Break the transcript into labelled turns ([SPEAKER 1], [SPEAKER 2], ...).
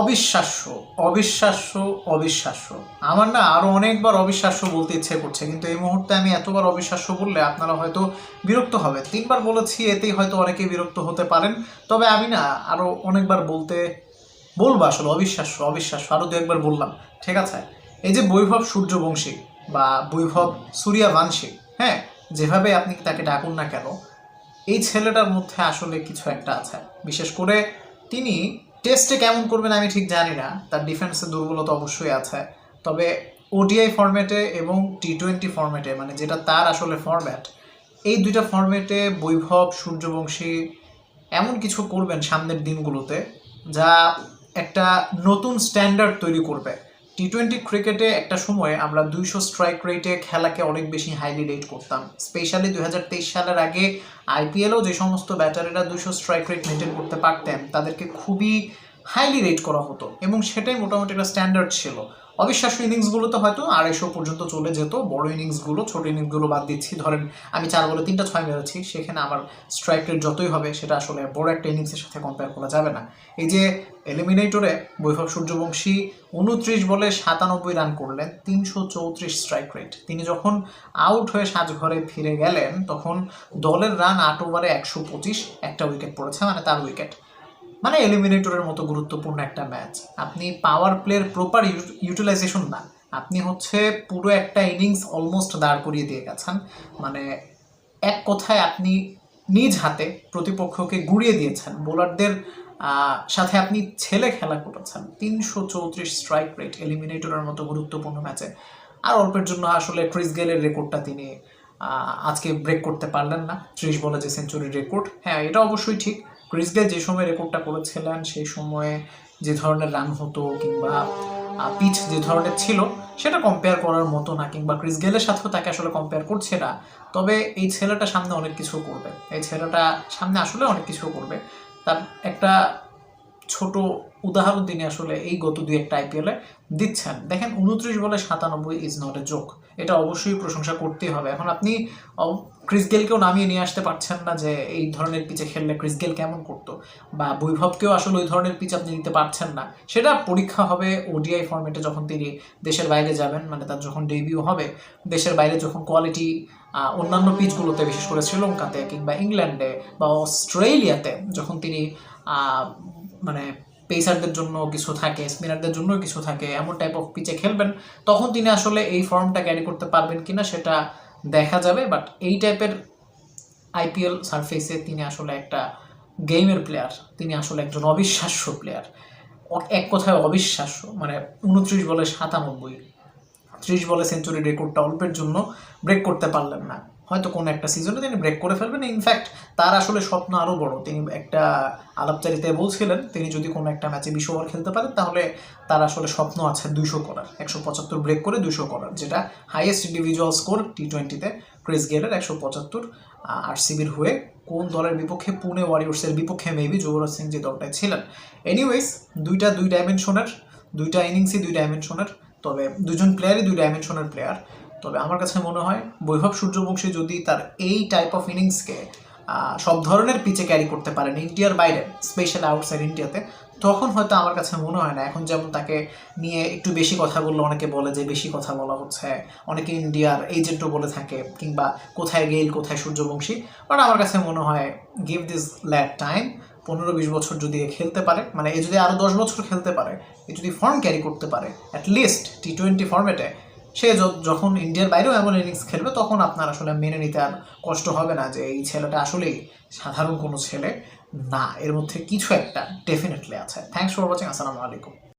[SPEAKER 1] অবিশ্বাস্য, অবিশ্বাস্য, অবিশ্বাস্য। আমার না আরও অনেকবার অবিশ্বাস্য বলতে ইচ্ছে করছে, কিন্তু এই মুহূর্তে আমি এতবার অবিশ্বাস্য বললে আপনারা হয়তো বিরক্ত হবে। ৩বার বলেছি, এতেই হয়তো অনেকেই বিরক্ত হতে পারেন। তবে আমি না আরও অনেকবার বলবো আসলে অবিশ্বাস্য, অবিশ্বাস্য, আরও ২-১বার বললাম। ঠিক আছে? এই যে বৈভব সূর্যবংশী বা বৈভব সূর্যবংশী, হ্যাঁ, যেভাবে আপনি তাকে ডাকুন না কেন, এই ছেলেটার মধ্যে আসলে কিছু একটা আছে। বিশেষ করে তিনি টেস্টে কেমন করবেন আমি ঠিক জানি না, তার ডিফেন্সে দুর্বলতা অবশ্যই আছে। তবে ওডিআই ফরম্যাটে এবং টি-20 ফরম্যাটে, মানে যেটা তার আসলে ফরম্যাট, এই দুইটা ফরম্যাটে বৈভব সূর্যবংশী এমন কিছু করবেন সামনের দিনগুলোতে, যা একটা নতুন স্ট্যান্ডার্ড তৈরি করবে। টি-20 ক্রিকেটে একটা সময় আমরা 200 স্ট্রাইক রেটে খেলাকে অনেক বেশি হাইলি রেট করতাম। স্পেশালি 2023 সালের আগে আইপিএলও যে সমস্ত ব্যাটারিরা 200 স্ট্রাইক রেট মেনটেন করতে পারতেন, তাদেরকে খুবই হাইলি রেট করা হতো এবং সেটাই মোটামুটি একটা স্ট্যান্ডার্ড ছিল। অবিশ্বাস্য ইনিংসগুলোতে হয়তো 250 পর্যন্ত চলে যেত। বড় ইনিংসগুলো, ছোট ইনিংসগুলো বাদ দিচ্ছি, ধরেন আমি 4 বলে 3টা 6 মেরেছি, সেখানে আমার স্ট্রাইক রেট যতই হবে সেটা আসলে বড় একটা ইনিংসের সাথে কম্পেয়ার করা যাবে না। এই যে এলিমিনেটরে বৈভব সূর্যবংশী 29 বলে 97 রান করলেন, 334 স্ট্রাইক রেট। তিনি যখন আউট হয়ে সাজঘরে ফিরে গেলেন তখন দলের রান 8 ওভারে 125, একটা উইকেট পড়েছে, মানে তার উইকেট। মানে এলিমিনেটরের মতো গুরুত্বপূর্ণ একটা ম্যাচ, আপনি পাওয়ার প্লের প্রপার ইউটিলাইজেশন না, আপনি হচ্ছে পুরো একটা ইনিংস অলমোস্ট দাঁড় করিয়ে দিয়ে গেছেন। মানে এক কথায় আপনি নিজ হাতে প্রতিপক্ষকে গুড়িয়ে দিয়েছেন, বোলারদের সাথে আপনি ছেলে খেলা করেছেন। 334 স্ট্রাইক রেট এলিমিনেটরের মতো গুরুত্বপূর্ণ ম্যাচে। আর অল্পের জন্য আসলে ক্রিস গেলের রেকর্ডটা তিনি আজকে ব্রেক করতে পারলেন না, 30 বলে যে সেঞ্চুরির রেকর্ড। হ্যাঁ, এটা অবশ্যই ঠিক। ক্রিস গেল যে সময় রেকর্ডটা করেছিলেন সেই সময়ে যে ধরনের রান হতো কিংবা পিচ যে ধরনের ছিল সেটা কম্পেয়ার করার মতো না, কিংবা ক্রিস গেলের সাথেও তাকে আসলে কম্পেয়ার করছে না। তবে এই ছেলেটা সামনে অনেক কিছু করবে, এই ছেলেটা সামনে আসলে অনেক কিছু করবে। তার একটা ছোট উদাহরণ তিনি আসলে এই গত 2-1টা আইপিএলে দিচ্ছেন। দেখেন, 29 বলে 97 ইজ নট এ জোক, এটা অবশ্যই প্রশংসা করতেই হবে। এখন আপনি ক্রিস গেলকেও নামিয়ে নিয়ে আসতে পারছেন না যে এই ধরনের পিচে খেললে ক্রিস গেল কেমন করতো, বা বৈভবকেও আসলে ওই ধরনের পিচ আপনি নিতে পারছেন না। সেটা পরীক্ষা হবে ওডিআই ফরম্যাটে যখন তিনি দেশের বাইরে যাবেন, মানে তার যখন ডেবিউ হবে, দেশের বাইরে যখন কোয়ালিটি অন্যান্য পিচগুলোতে, বিশেষ করে শ্রীলঙ্কাতে কিংবা ইংল্যান্ডে বা অস্ট্রেলিয়াতে যখন তিনি মানে পেসারদের জন্য কিছু থাকে, স্পিনারদের জন্য কিছু থাকে, এমন টাইপ অফ পিচে খেলবেন, তখন তিনি আসলে এই ফর্মটা ক্যারি করতে পারবেন কিনা সেটা দেখা যাবে। বাট এই টাইপের আইপিএল সারফেসে তিনি আসলে একটা গেমের প্লেয়ার, তিনি আসলে একজন অবিশ্বাস্য প্লেয়ার, এক কথায় অবিশ্বাস্য। মানে 29 বলে 97, 30 বলে সেঞ্চুরি রেকর্ডটা অল্পের জন্য ব্রেক করতে পারলেন না। হয়তো কোনো একটা সিজনে তিনি ব্রেক করে ফেলবেন। ইনফ্যাক্ট তার আসলে স্বপ্ন আরও বড়। তিনি একটা আলাপচারিতায় বলছিলেন তিনি যদি কোনো একটা ম্যাচে 20 ওভার খেলতে পারেন তাহলে তার আসলে স্বপ্ন আছে 200 করার, 175 ব্রেক করে 200 করার, যেটা হাইয়েস্ট ইন্ডিভিজুয়াল স্কোর টি-20তে ক্রিস গেলের 175 আরসিবির হয়ে কোন দলের বিপক্ষে, পুনে ওয়ারিয়র্সের বিপক্ষে মেবি, যুবরাজ সিং যে দলটায় ছিলেন। এনিওয়েজ, দুই ডাইমেনশনের, দুইটা ইনিংসই 2 ডাইমেনশনের, তবে দুজন প্লেয়ারই 2 ডাইমেনশনের প্লেয়ার। তবে আমার কাছে মনে হয় বৈভব সূর্যবংশী যদি তার এই টাইপ অফ ইনিংসকে সব ধরনের পিচে ক্যারি করতে পারেন ইন্ডিয়ার বাইরে, স্পেশালি আউটসাইড ইন্ডিয়াতে, তখন হয়তো আমার কাছে মনে হয় না, এখন যেমন তাকে নিয়ে একটু বেশি কথা বললে অনেকে বলে যে বেশি কথা বলা হচ্ছে, অনেকে ইন্ডিয়ার এজেন্টও বলে থাকে, কিংবা কোথায় গেইল কোথায় সূর্যবংশী। বাট আমার কাছে মনে হয় গিভ দিস ল্যাড টাইম, 15-20 বছর যদি খেলতে পারে, মানে এ যদি আরও 10 বছর খেলতে পারে, এ যদি ফর্ম ক্যারি করতে পারে অ্যাটলিস্ট টি-20 ফর্মেটে, সে যখন ইন্ডিয়ার বাইরেও এমন ইনিংস খেলবে তখন আপনার আসলে মেনে নিতে আর কষ্ট হবে না যে এই ছেলেটা আসলেই সাধারণ কোনো ছেলে না, এর মধ্যে কিছু একটা ডেফিনেটলি আছে। Thanks for watching. আসসালামু আলাইকুম।